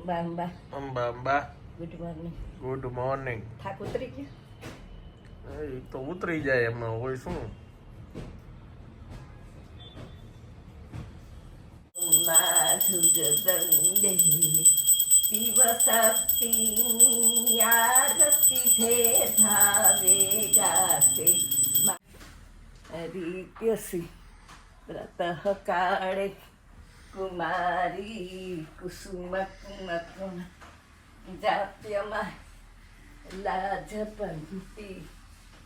Amba Amba Amba Amba good morning. Good morning. થાક ઉતરી ગયો? એ તો ઉતરી જાય એમાં હોય શું. માધુર દંડે શિવ શક્તિની આરતી છે ભાવે ગાતે હરિત્યસી પ્રતઃ કાળે કુમારી કુસુમ કુમકુમ જાપ્યમાં લાજપંતી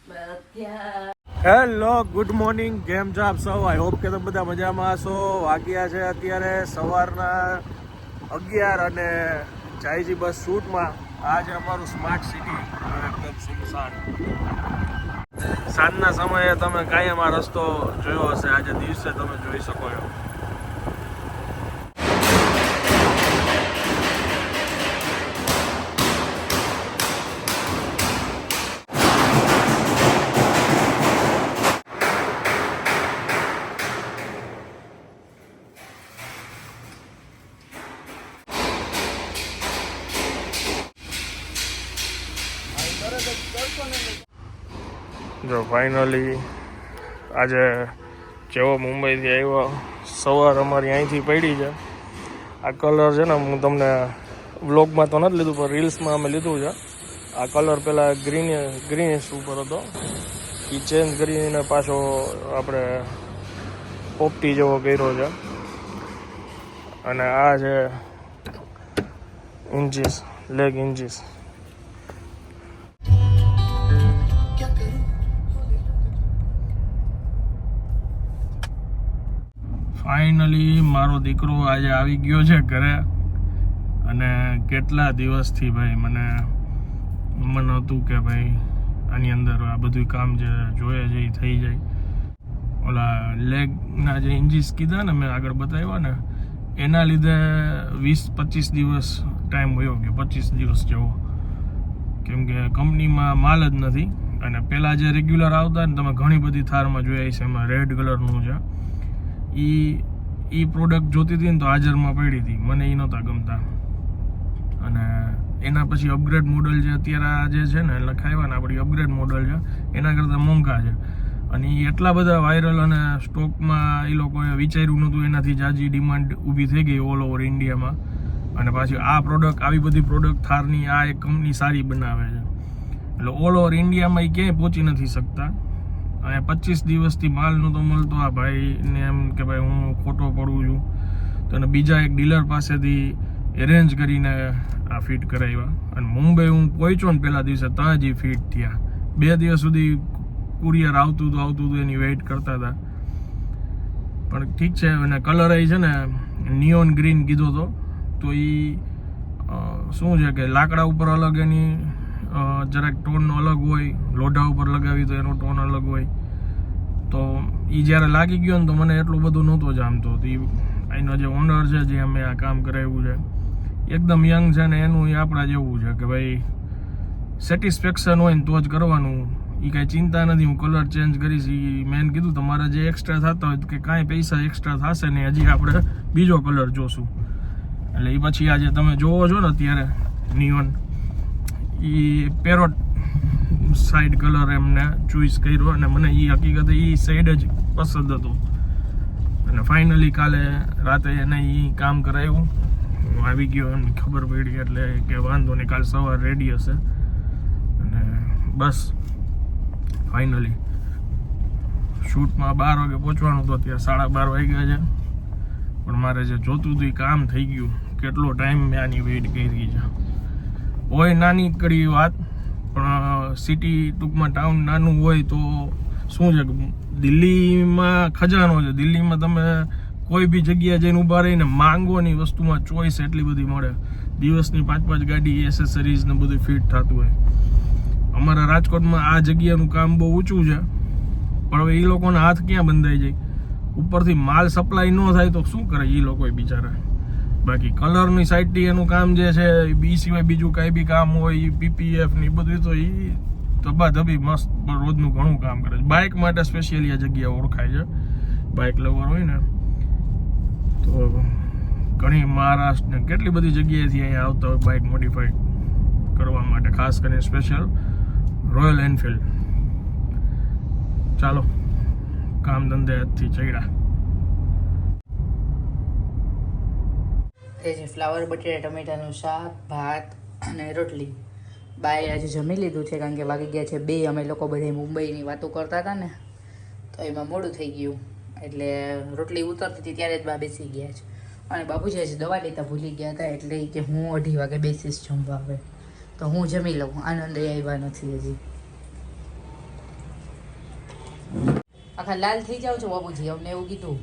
મધ્યા. હેલો ગુડ મોર્નિંગ, કેમ છો આપ સૌ? આઈ હોપ કે તમે બધા મજામાં હશો. વાગ્યા છે અત્યારે સવારના 11 અને ચાઈજી બસ શૂટમાં. આ છે અમારું સ્માર્ટ સિટી, એકદમ સુમસાન. સાંજના સમયે તમે કાયમ આ રસ્તો જોયો હશે, આજે દિવસે તમે જોઈ શકો છો. જો ફાઇનલી આજે જેવો મુંબઈથી આવ્યો, સવાર અમારી અહીંથી પડી છે. આ કલર છે ને, હું તમને વ્લોગમાં તો નથી લીધું પણ રીલ્સમાં અમે લીધું છે. આ કલર પહેલાં ગ્રીનિશ ઉપર હતો, એ ચેન્જ કરીને પાછો આપણે પોપટી જેવો કર્યો છે. અને આ છે ઇન્ચીસ, લેગ ઇન્ચીસ. ફાઇનલી મારો દીકરો આજે આવી ગયો છે ઘરે. અને કેટલા દિવસથી ભાઈ મને હતું કે ભાઈ આની અંદર આ બધું કામ જે જોઈએ છે એ થઈ જાય. ઓલા લેગના જે ઇન્જીસ કીધા ને મેં આગળ બતાવ્યા ને, એના લીધે 20-25 દિવસ ટાઈમ વયો ગયો, 25 દિવસ જેવો. કેમ કે કંપનીમાં માલ જ નથી. અને પહેલાં જે રેગ્યુલર આવતા ને, તમે ઘણી બધી થારમાં જોયા છે, એમાં રેડ કલરનું છે. એ પ્રોડક્ટ જોતી હતી ને તો હાજરમાં પડી હતી, મને એ નહોતા ગમતા. અને એના પછી અપગ્રેડ મોડલ જે અત્યારે જે છે ને લખાવ્યા ને આપણી અપગ્રેડ મોડલ છે, એના કરતાં મોંઘા છે. અને એ એટલા બધા વાયરલ અને સ્ટોકમાં એ લોકોએ વિચાર્યું નહોતું, એનાથી જાજી ડિમાન્ડ ઊભી થઈ ગઈ ઓલ ઓવર ઇન્ડિયામાં. અને પાછી આ પ્રોડક્ટ, આવી બધી પ્રોડક્ટ થારની આ એક કંપની સારી બનાવે છે, એટલે ઓલ ઓવર ઇન્ડિયામાં એ ક્યાંય પહોંચી નથી શકતા. અને 25 દિવસથી માલ નહોતો મળતો. આ ભાઈને એમ કે ભાઈ હું ખોટો પડું છું, તો એને બીજા એક ડીલર પાસેથી એરેન્જ કરીને આ ફિટ કરાવ્યા. અને મુંબઈ હું પહોંચ્યો ને પહેલા દિવસે, ત્યાં જ ફિટ થયા. 2 દિવસ સુધી કુરિયર આવતું હતું, એની વેઇટ કરતા હતા. પણ ઠીક છે. અને કલર એ છે ને નિયોન ગ્રીન કીધો હતો, તો એ શું છે કે લાકડા ઉપર અલગ એની જરાક ટોન અલગ હોય, લોઢા ઉપર લગાવી તો એનો ટોન અલગ હોય. તો એ જ્યારે લાગી ગયો ને તો મને એટલું બધું નહોતો જામતો. તો એનો જે ઓનર છે, જે અમે આ કામ કરાવ્યું છે, એકદમ યંગ છે ને એનું એ આપણા જેવું છે કે ભાઈ સેટિસ્ફેક્શન હોય ને તો જ કરવાનું. એ કાંઈ ચિંતા નથી, હું કલર ચેન્જ કરીશ. એ મેન કીધું તમારા જે એક્સ્ટ્રા થતા હોય કે કાંઈ પૈસા એક્સ્ટ્રા થશે ને, હજી આપણે બીજો કલર જોશું. એટલે એ પછી આજે તમે જોવો છો ને અત્યારે નિયોન, એ પેરોટ સાઈડ કલર એમને ચોઈસ કર્યો. અને મને એ હકીકતે એ સાઈડ જ પસંદ હતો. અને ફાઇનલી કાલે રાતે એને એ કામ કરાવ્યું, હું આવી ગયો, એમને ખબર પડી એટલે કે વાંધો નહીં, કાલ સવાર રેડી હશે. અને બસ ફાઇનલી શૂટમાં 12 વાગે પહોંચવાનું હતું, અત્યારે 12:30 વાગ્યા છે. પણ મારે જે જોતું હતું એ કામ થઈ ગયું. કેટલો ટાઈમ મેં આની વેઇટ કરી છે. હોય નાની કડી વાત, પણ સિટી ટૂંકમાં ટાઉન નાનું હોય તો શું છે, દિલ્હીમાં ખજાનો છે. દિલ્હીમાં તમે કોઈ બી જગ્યાએ જઈને ઊભા રહીને માંગોની વસ્તુમાં ચોઈસ એટલી બધી મળે. દિવસની 5-5 ગાડી એસેસરીઝ ને બધું ફિટ થતું હોય. અમારા રાજકોટમાં આ જગ્યાનું કામ બહુ ઊંચું છે, પણ હવે એ લોકોના હાથ ક્યાં બંધાઈ જાય. ઉપરથી માલ સપ્લાય ન થાય તો શું કરે એ લોકો બિચારા. બાકી કલરની સાઈડથી એનું કામ જે છે, બી સિવાય બીજું કાંઈ બી કામ હોય, પીપીએફ ને બધું, તો એ ધબાધબી મસ્ત રોજનું ઘણું કામ કરે છે. બાઇક માટે સ્પેશિયલી આ જગ્યા ઓળખાય છે. બાઇક લવર હોય ને તો ઘણી મહારાષ્ટ્ર ને કેટલી બધી જગ્યાએથી અહીંયા આવતા હોય બાઇક મોડિફાઈ કરવા માટે, ખાસ કરીને સ્પેશિયલ રોયલ એનફિલ્ડ. ચાલો કામ ધંધે આજથી ચડ્યા. એ છે ફ્લાવર બટેટા ટમેટાનું શાક, ભાત અને રોટલી. બાએ આજે જમી લીધું છે કારણ કે વાગી ગયા છે 2. અમે લોકો બધા મુંબઈની વાતો કરતા હતા ને તો એમાં મોડું થઈ ગયું એટલે રોટલી ઉતરતી હતી ત્યારે જ બા બેસી ગયા છે. અને બાપુજી આજે દવા લેતા ભૂલી ગયા હતા એટલે કે હું 2:30 વાગે બેસીશ જમવા. હવે તો હું જમી લઉં. આનંદ આવ્યા નથી હજી. આખા લાલ થઈ જાવ છો બાપુજી, અમને એવું કીધું.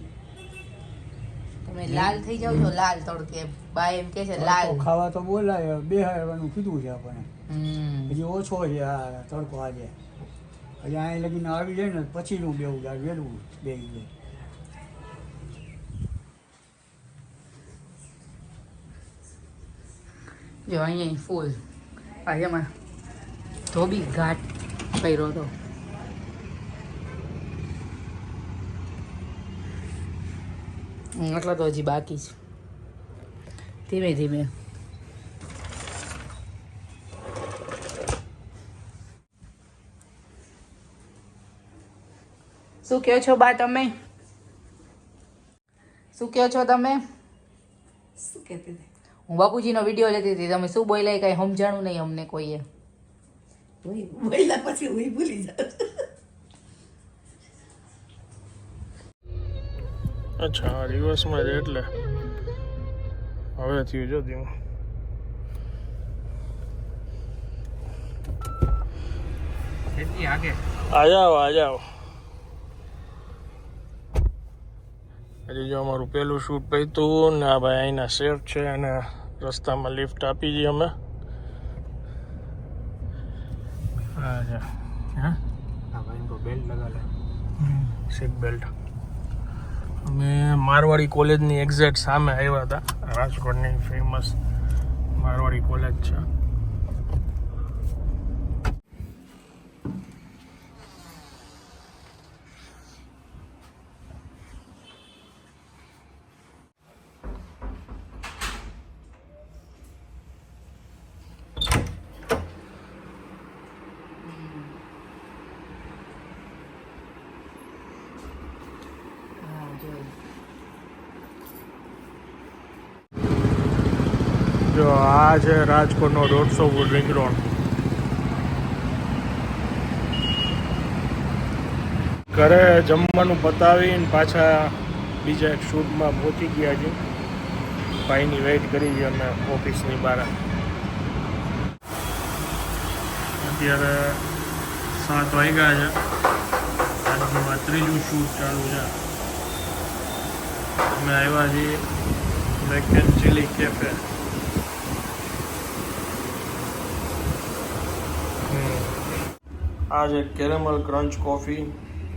તમે લાલ થઈ જાવ છો, લાલ તડકે. બા એમ કે છે લાલ ખાવા તો બોલાય, બેહાડવાનું કીધું છે આપણે. હજી ઓછો છે આ તડકો આજે. હજી અહીં લગીને આવી જાય ને પછી હું બેવું જાય, વહેલું બેસી જાય. જો અહીંયા ફૂલ એમાં ધોબી ઘાટ કર્યો હતો. એટલા તો હજી બાકી છે. ધીમે ધીમે. શું કહો છો બા તમે? શું કહો છો તમે? શું કહેતી હતી? હું બાપુજીનો વિડીયો લેતી હતી. તમે શું બોલ્યા કઈ સમજાણું નહીં અમને કોઈએ. બોલ્યા પછી હું ભૂલી જાઉં. અચ્છા, રિવર્સમાં છે એટલે હવે થયું જો ધીમું. આ જાઓ. હજી જો અમારું પહેલું શૂટ પૈતું ને આ ભાઈ અહીંના શેફ છે અને રસ્તામાં લિફ્ટ આપી દઈએ અમે. હા ભાઈ તો બેલ્ટ લગાડે, સીટ બેલ્ટ. અમે મારવાડી કોલેજની એક્ઝેક્ટ સામે આવ્યા હતા. રાજકોટની ફેમસ મારવાડી કોલેજ છે. જો આ છે રાજકોટનો 150 ફૂટ રિંગ રોડ. ઘરે જમવાનું પતાવીને પાછા બીજા એક શૂટમાં પહોંચી ગયા છે. ભાઈની વેઇટ કરી છે અમે ઓફિસની બહાર. અત્યારે 7 વાગ્યા છે. આજનું ત્રીજું શૂટ ચાલુ છે. અમે આવ્યા છીએ મેક એન્ડ ચીલી કેફે. આ છે caramel crunch coffee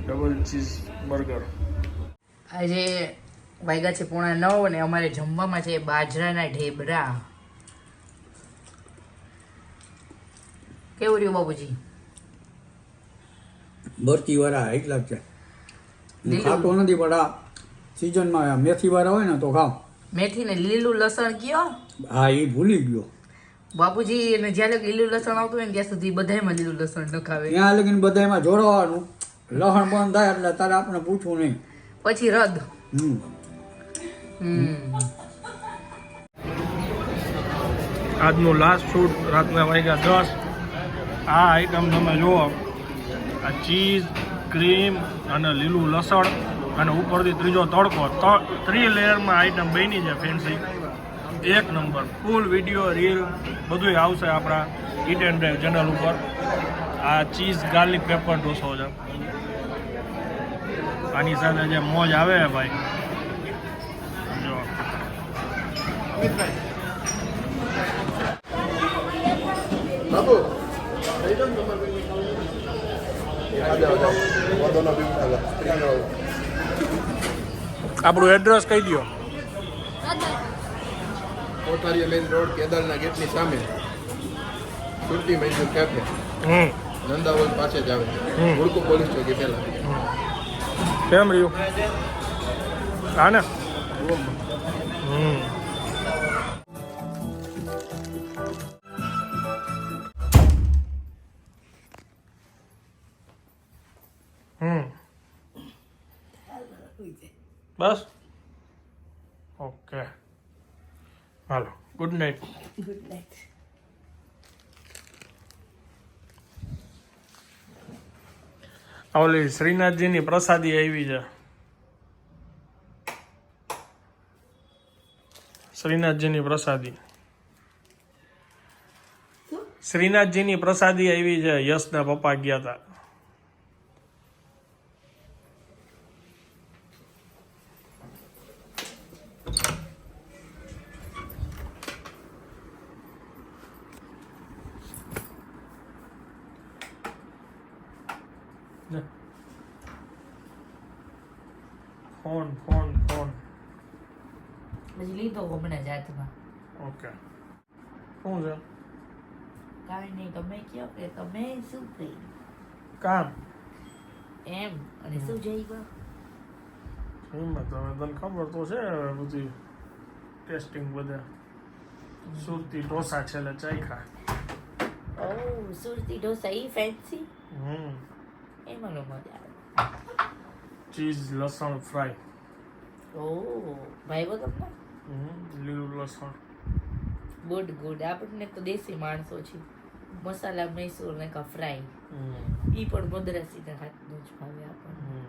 double cheese burger. આજે વાગ્યા છે 9:30 અને અમારે જમવામાં છે બાજરાના ઢેબરા. કેવું રહ્યું બાબુજી? બરકી વાળા એટલા જ છે. હું ખાતો નથી પણ આ સિઝનમાં મેથી વાળા હોય ને તો ખાવ. મેથી ને લીલું લસણ કયો? હા, એ ભૂલી ગયો બાપુજી. અને જ્યારે લીલું લસણ આવતું હોય ને ત્યાં સુધી બધામાં લીલું લસણ નખાવે. ત્યાં લગીને બધામાં જોડવાનું. લસણ બંધ થાય એટલે તારે આપણે પૂછવું નહીં, પછી રદ. આજનું લાસ્ટ શૂટ રાતના વાગ્યા 10. આ આઈટમ તમે જુઓ, આ ચીઝ, ક્રીમ અને લીલું લસણ અને ઉપરથી ત્રીજો તડકો. 3 લેયરમાં આઈટમ બની છે ફેન્સી. એક નંબર. ફૂલ વિડીયો રીલ બધું આવશે આપણા ઈટ એન્ડ ડ્રાઈવ ચેનલ ઉપર. આ ચીઝ ગાર્લિક પેપર ઢોસો છે. આની સાથે જે મોજ આવે ભાઈ જો. આપણું એડ્રેસ કહી દો. કોઠારી મેઇન રોડ કેદારના ગેટની સામે સુરતી મૈસૂર કેફે, નંદાવલ પાસે જ આવે. હુડકો પોલીસ ચોકી પહેલા. કેમ રહ્યું? હા ને. હોઈ જાય. બસ ઓકે હાલો ગુડ નાઇટ. Good night. ઓલી શ્રીનાથજીની પ્રસાદી આવી છે. શ્રીનાથજીની પ્રસાદી શું? શ્રીનાથજીની પ્રસાદી આવી છે. યશના પપ્પા ગયા હતા. ફોન ફોન ફોન પછી લીધો હમણાં જાતમાં. ઓકે શું છે કાંઈ નહીં, તમે કહો કે તમે શું કહ્યું કામ એમ, અને શું જઈ ગયો. હિંમત હવે તને ખબર તો છે હવે બધી ટેસ્ટિંગ બધા સુરતી ઢોસા છેલ્લે ચાખ્યા. ઓ સુરતી ઢોસા ઈ ફેન્સી, એમાં નો મજા આવે. ચીઝ લસણ ફ્રાય. ઓ ભાઈ તમને લીલું લસણ. Good good. આપણને તો દેશી માણસો છે, મસાલા મૈસૂર ને કા ફ્રાય ઈ પણ મદ્રાસીના હાથનું જ ભાવે આપણને.